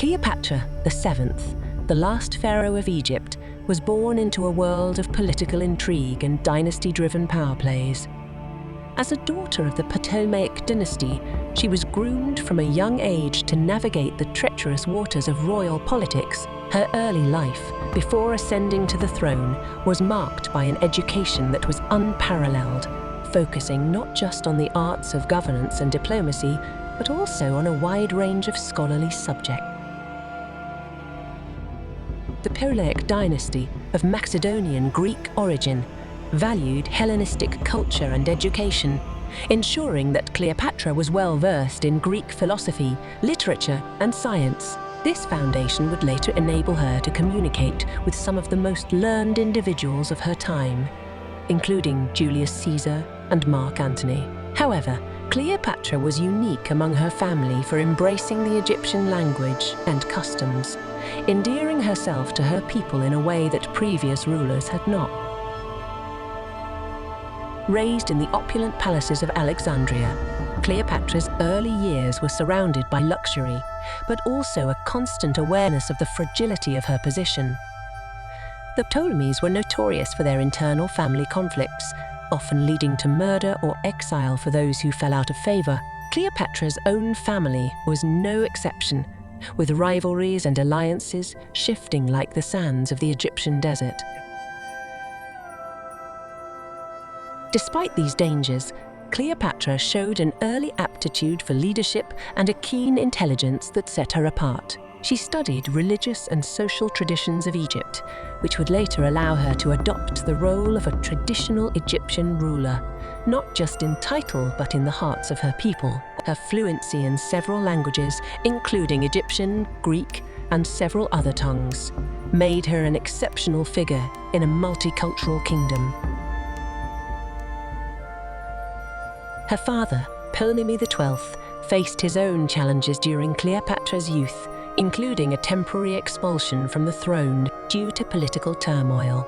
Cleopatra VII, the last pharaoh of Egypt, was born into a world of political intrigue and dynasty-driven power plays. As a daughter of the Ptolemaic dynasty, she was groomed from a young age to navigate the treacherous waters of royal politics. Her early life, before ascending to the throne, was marked by an education that was unparalleled, focusing not just on the arts of governance and diplomacy, but also on a wide range of scholarly subjects. The Ptolemaic dynasty, of Macedonian Greek origin, valued Hellenistic culture and education, ensuring that Cleopatra was well versed in Greek philosophy, literature, and science. This foundation would later enable her to communicate with some of the most learned individuals of her time, including Julius Caesar and Mark Antony. However, Cleopatra was unique among her family for embracing the Egyptian language and customs, endearing herself to her people in a way that previous rulers had not. Raised in the opulent palaces of Alexandria, Cleopatra's early years were surrounded by luxury, but also a constant awareness of the fragility of her position. The Ptolemies were notorious for their internal family conflicts, often leading to murder or exile for those who fell out of favor. Cleopatra's own family was no exception, with rivalries and alliances shifting like the sands of the Egyptian desert. Despite these dangers, Cleopatra showed an early aptitude for leadership and a keen intelligence that set her apart. She studied religious and social traditions of Egypt, which would later allow her to adopt the role of a traditional Egyptian ruler, not just in title but in the hearts of her people. Her fluency in several languages, including Egyptian, Greek, and several other tongues, made her an exceptional figure in a multicultural kingdom. Her father, Ptolemy XII, faced his own challenges during Cleopatra's youth, including a temporary expulsion from the throne due to political turmoil.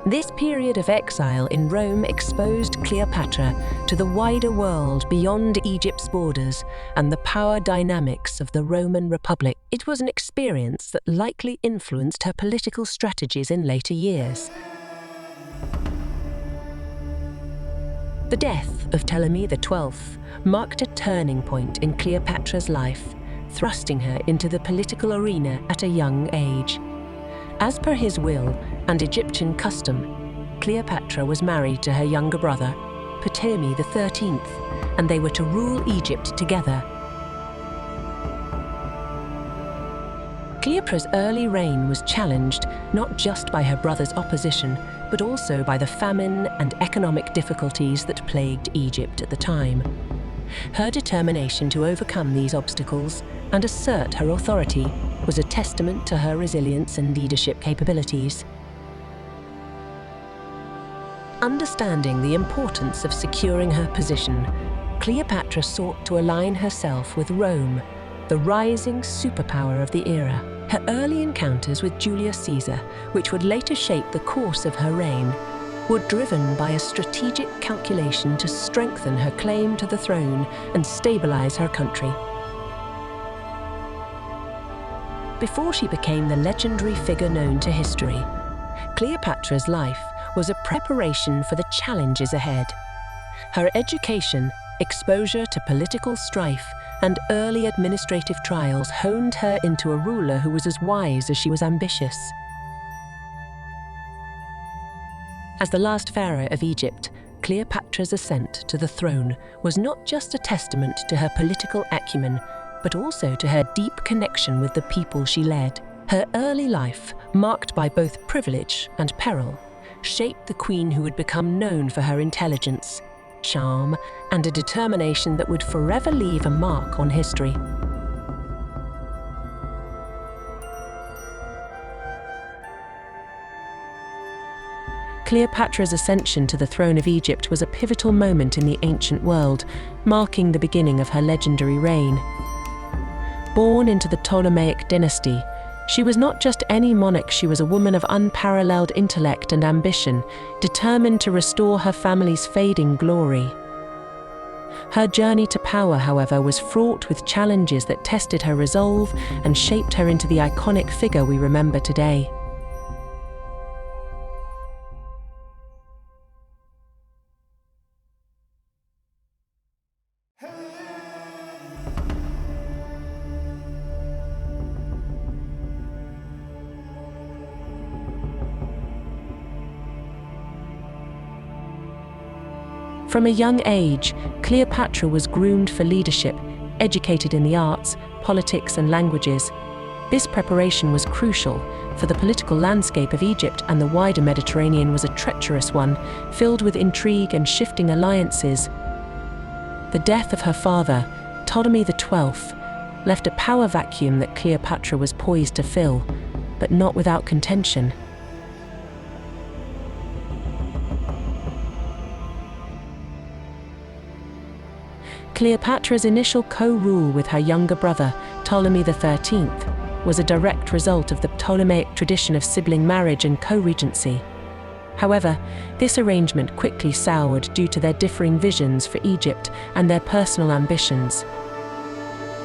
This period of exile in Rome exposed Cleopatra to the wider world beyond Egypt's borders and the power dynamics of the Roman Republic. It was an experience that likely influenced her political strategies in later years. The death of Ptolemy XII marked a turning point in Cleopatra's life, thrusting her into the political arena at a young age. As per his will and Egyptian custom, Cleopatra was married to her younger brother, Ptolemy XIII, and they were to rule Egypt together. Cleopatra's early reign was challenged not just by her brother's opposition, but also by the famine and economic difficulties that plagued Egypt at the time. Her determination to overcome these obstacles and assert her authority was a testament to her resilience and leadership capabilities. Understanding the importance of securing her position, Cleopatra sought to align herself with Rome, the rising superpower of the era. Her early encounters with Julius Caesar, which would later shape the course of her reign, were driven by a strategic calculation to strengthen her claim to the throne and stabilize her country. Before she became the legendary figure known to history, Cleopatra's life was a preparation for the challenges ahead. Her education, exposure to political strife, and early administrative trials honed her into a ruler who was as wise as she was ambitious. As the last pharaoh of Egypt, Cleopatra's ascent to the throne was not just a testament to her political acumen, but also to her deep connection with the people she led. Her early life, marked by both privilege and peril, shaped the queen who would become known for her intelligence, charm, and a determination that would forever leave a mark on history. Cleopatra's ascension to the throne of Egypt was a pivotal moment in the ancient world, marking the beginning of her legendary reign. Born into the Ptolemaic dynasty, she was not just any monarch, she was a woman of unparalleled intellect and ambition, determined to restore her family's fading glory. Her journey to power, however, was fraught with challenges that tested her resolve and shaped her into the iconic figure we remember today. From a young age, Cleopatra was groomed for leadership, educated in the arts, politics, and languages. This preparation was crucial, for the political landscape of Egypt and the wider Mediterranean was a treacherous one, filled with intrigue and shifting alliances. The death of her father, Ptolemy XII, left a power vacuum that Cleopatra was poised to fill, but not without contention. Cleopatra's initial co-rule with her younger brother, Ptolemy XIII, was a direct result of the Ptolemaic tradition of sibling marriage and co-regency. However, this arrangement quickly soured due to their differing visions for Egypt and their personal ambitions.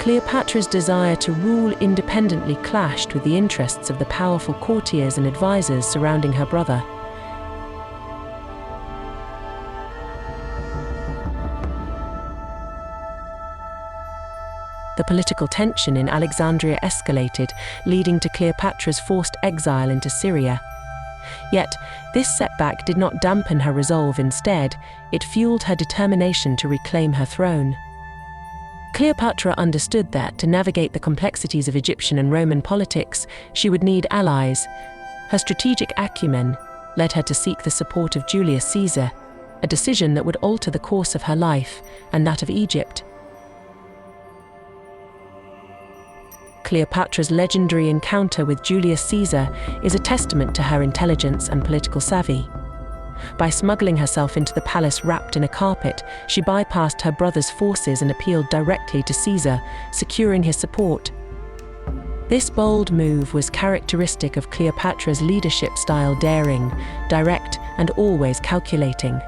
Cleopatra's desire to rule independently clashed with the interests of the powerful courtiers and advisors surrounding her brother. The political tension in Alexandria escalated, leading to Cleopatra's forced exile into Syria. Yet, this setback did not dampen her resolve. Instead, it fueled her determination to reclaim her throne. Cleopatra understood that, to navigate the complexities of Egyptian and Roman politics, she would need allies. Her strategic acumen led her to seek the support of Julius Caesar, a decision that would alter the course of her life and that of Egypt. Cleopatra's legendary encounter with Julius Caesar is a testament to her intelligence and political savvy. By smuggling herself into the palace wrapped in a carpet, she bypassed her brother's forces and appealed directly to Caesar, securing his support. This bold move was characteristic of Cleopatra's leadership style: daring, direct, and always calculating.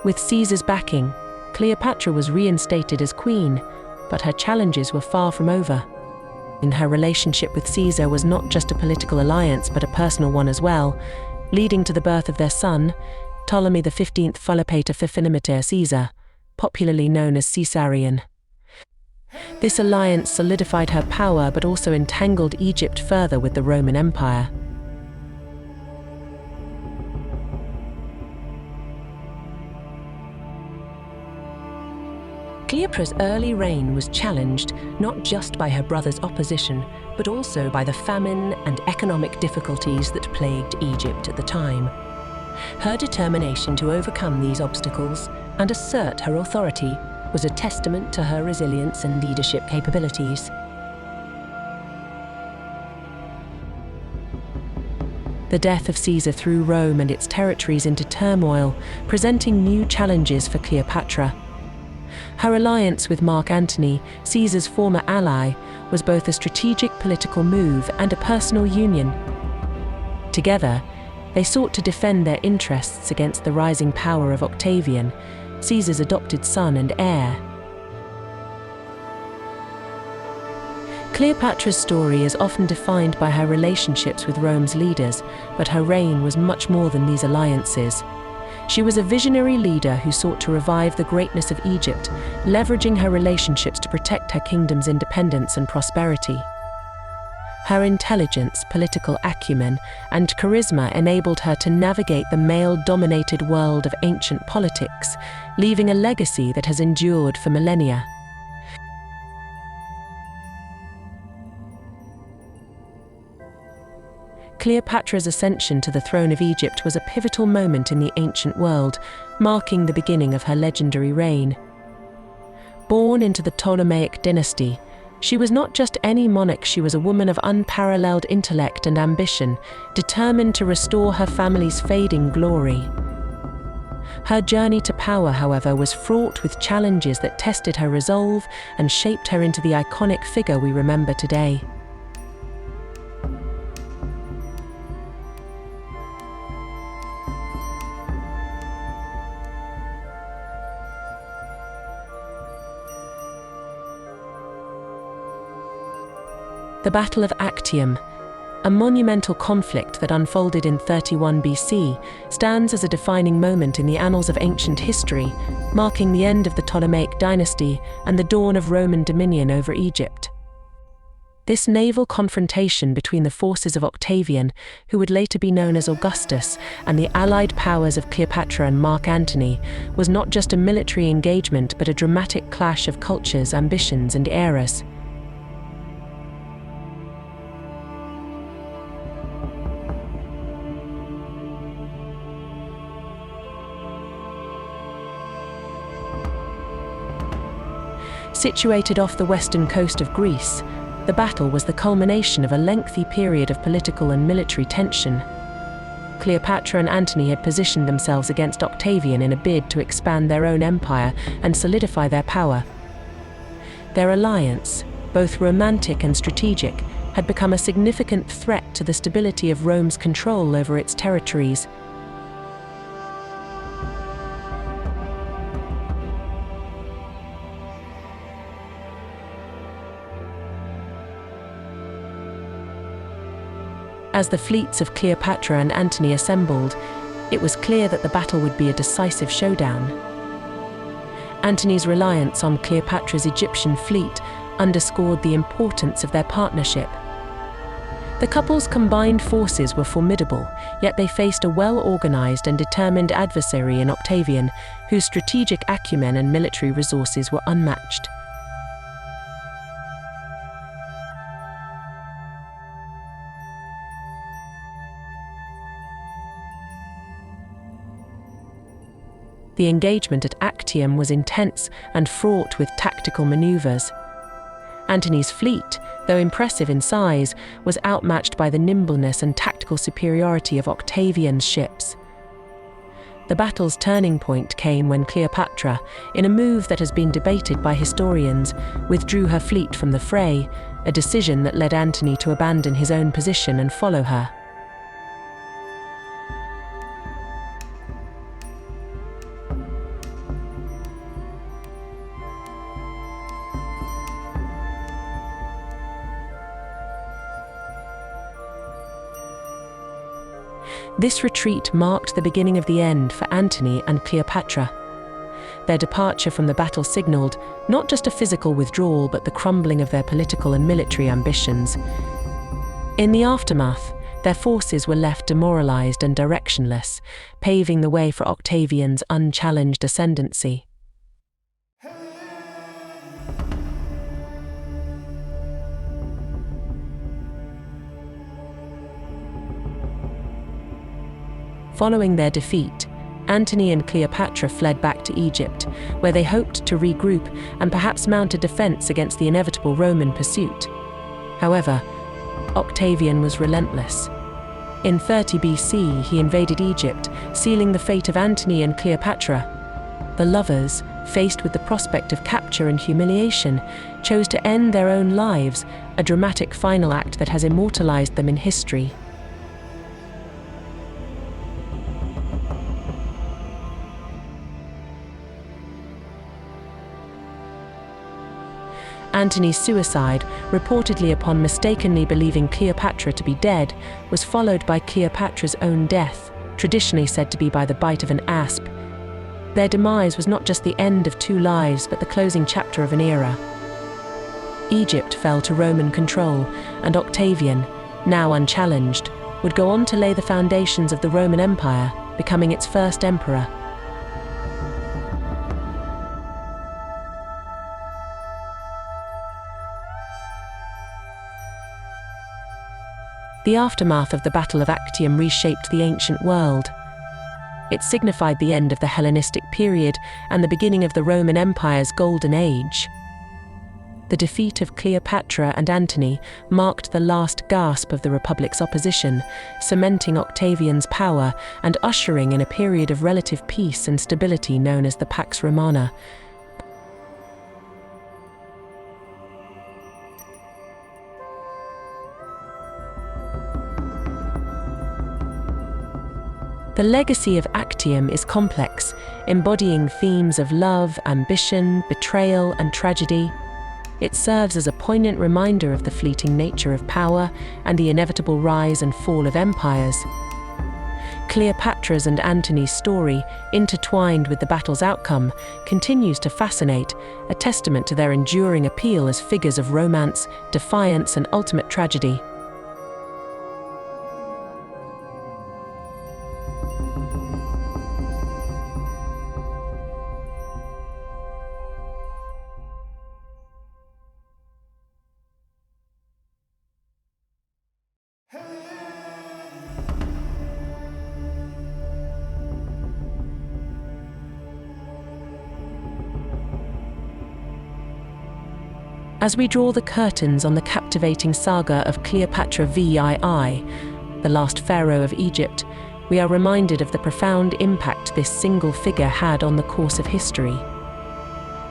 With Caesar's backing, Cleopatra was reinstated as queen, but her challenges were far from over. Her relationship with Caesar was not just a political alliance, but a personal one as well, leading to the birth of their son, Ptolemy XV Philopator Philometor Caesar, popularly known as Caesarion. This alliance solidified her power, but also entangled Egypt further with the Roman Empire. Cleopatra's early reign was challenged not just by her brother's opposition, but also by the famine and economic difficulties that plagued Egypt at the time. Her determination to overcome these obstacles and assert her authority was a testament to her resilience and leadership capabilities. The death of Caesar threw Rome and its territories into turmoil, presenting new challenges for Cleopatra. Her alliance with Mark Antony, Caesar's former ally, was both a strategic political move and a personal union. Together, they sought to defend their interests against the rising power of Octavian, Caesar's adopted son and heir. Cleopatra's story is often defined by her relationships with Rome's leaders, but her reign was much more than these alliances. She was a visionary leader who sought to revive the greatness of Egypt, leveraging her relationships to protect her kingdom's independence and prosperity. Her intelligence, political acumen, and charisma enabled her to navigate the male-dominated world of ancient politics, leaving a legacy that has endured for millennia. Cleopatra's ascension to the throne of Egypt was a pivotal moment in the ancient world, marking the beginning of her legendary reign. Born into the Ptolemaic dynasty, she was not just any monarch, she was a woman of unparalleled intellect and ambition, determined to restore her family's fading glory. Her journey to power, however, was fraught with challenges that tested her resolve and shaped her into the iconic figure we remember today. The Battle of Actium, a monumental conflict that unfolded in 31 BC, stands as a defining moment in the annals of ancient history, marking the end of the Ptolemaic dynasty and the dawn of Roman dominion over Egypt. This naval confrontation between the forces of Octavian, who would later be known as Augustus, and the allied powers of Cleopatra and Mark Antony was not just a military engagement but a dramatic clash of cultures, ambitions, and eras. Situated off the western coast of Greece, the battle was the culmination of a lengthy period of political and military tension. Cleopatra and Antony had positioned themselves against Octavian in a bid to expand their own empire and solidify their power. Their alliance, both romantic and strategic, had become a significant threat to the stability of Rome's control over its territories. As the fleets of Cleopatra and Antony assembled, it was clear that the battle would be a decisive showdown. Antony's reliance on Cleopatra's Egyptian fleet underscored the importance of their partnership. The couple's combined forces were formidable, yet they faced a well-organized and determined adversary in Octavian, whose strategic acumen and military resources were unmatched. The engagement at Actium was intense and fraught with tactical maneuvers. Antony's fleet, though impressive in size, was outmatched by the nimbleness and tactical superiority of Octavian's ships. The battle's turning point came when Cleopatra, in a move that has been debated by historians, withdrew her fleet from the fray, a decision that led Antony to abandon his own position and follow her. This retreat marked the beginning of the end for Antony and Cleopatra. Their departure from the battle signaled not just a physical withdrawal but the crumbling of their political and military ambitions. In the aftermath, their forces were left demoralized and directionless, paving the way for Octavian's unchallenged ascendancy. Following their defeat, Antony and Cleopatra fled back to Egypt, where they hoped to regroup and perhaps mount a defense against the inevitable Roman pursuit. However, Octavian was relentless. In 30 BC, he invaded Egypt, sealing the fate of Antony and Cleopatra. The lovers, faced with the prospect of capture and humiliation, chose to end their own lives, a dramatic final act that has immortalized them in history. Antony's suicide, reportedly upon mistakenly believing Cleopatra to be dead, was followed by Cleopatra's own death, traditionally said to be by the bite of an asp. Their demise was not just the end of two lives, but the closing chapter of an era. Egypt fell to Roman control, and Octavian, now unchallenged, would go on to lay the foundations of the Roman Empire, becoming its first emperor. The aftermath of the Battle of Actium reshaped the ancient world. It signified the end of the Hellenistic period and the beginning of the Roman Empire's golden age. The defeat of Cleopatra and Antony marked the last gasp of the Republic's opposition, cementing Octavian's power and ushering in a period of relative peace and stability known as the Pax Romana. The legacy of Actium is complex, embodying themes of love, ambition, betrayal, and tragedy. It serves as a poignant reminder of the fleeting nature of power and the inevitable rise and fall of empires. Cleopatra's and Antony's story, intertwined with the battle's outcome, continues to fascinate, a testament to their enduring appeal as figures of romance, defiance, and ultimate tragedy. As we draw the curtains on the captivating saga of Cleopatra VII, the last pharaoh of Egypt, we are reminded of the profound impact this single figure had on the course of history.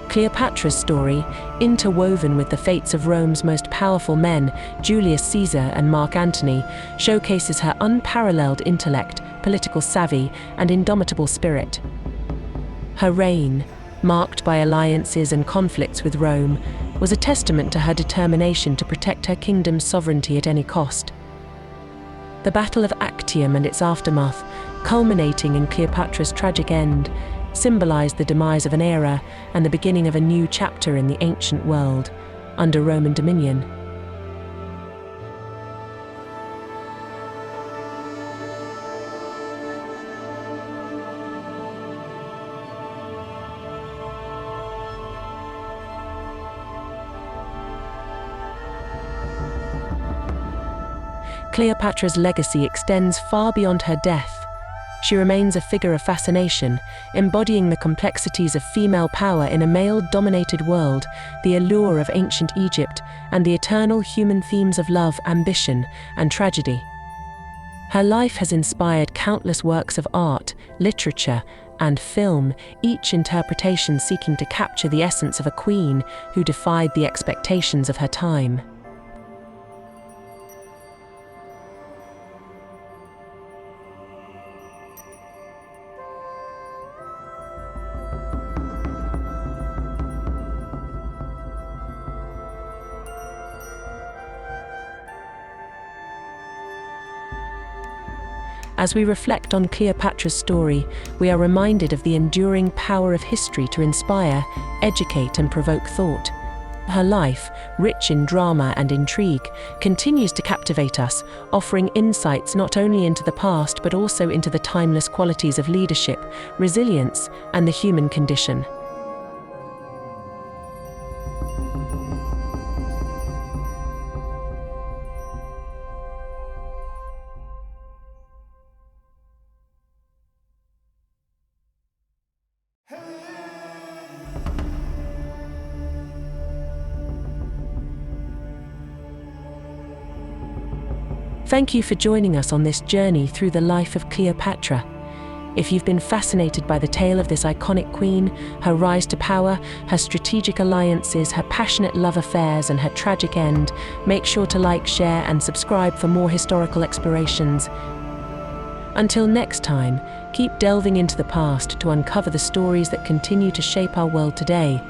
Cleopatra's story, interwoven with the fates of Rome's most powerful men, Julius Caesar and Mark Antony, showcases her unparalleled intellect, political savvy, and indomitable spirit. Her reign, marked by alliances and conflicts with Rome, was a testament to her determination to protect her kingdom's sovereignty at any cost. The Battle of Actium and its aftermath, culminating in Cleopatra's tragic end, symbolized the demise of an era and the beginning of a new chapter in the ancient world, under Roman dominion. Cleopatra's legacy extends far beyond her death. She remains a figure of fascination, embodying the complexities of female power in a male-dominated world, the allure of ancient Egypt, and the eternal human themes of love, ambition, and tragedy. Her life has inspired countless works of art, literature, and film, each interpretation seeking to capture the essence of a queen who defied the expectations of her time. As we reflect on Cleopatra's story, we are reminded of the enduring power of history to inspire, educate, and provoke thought. Her life, rich in drama and intrigue, continues to captivate us, offering insights not only into the past but also into the timeless qualities of leadership, resilience, and the human condition. Thank you for joining us on this journey through the life of Cleopatra. If you've been fascinated by the tale of this iconic queen, her rise to power, her strategic alliances, her passionate love affairs, and her tragic end, make sure to like, share, and subscribe for more historical explorations. Until next time, keep delving into the past to uncover the stories that continue to shape our world today.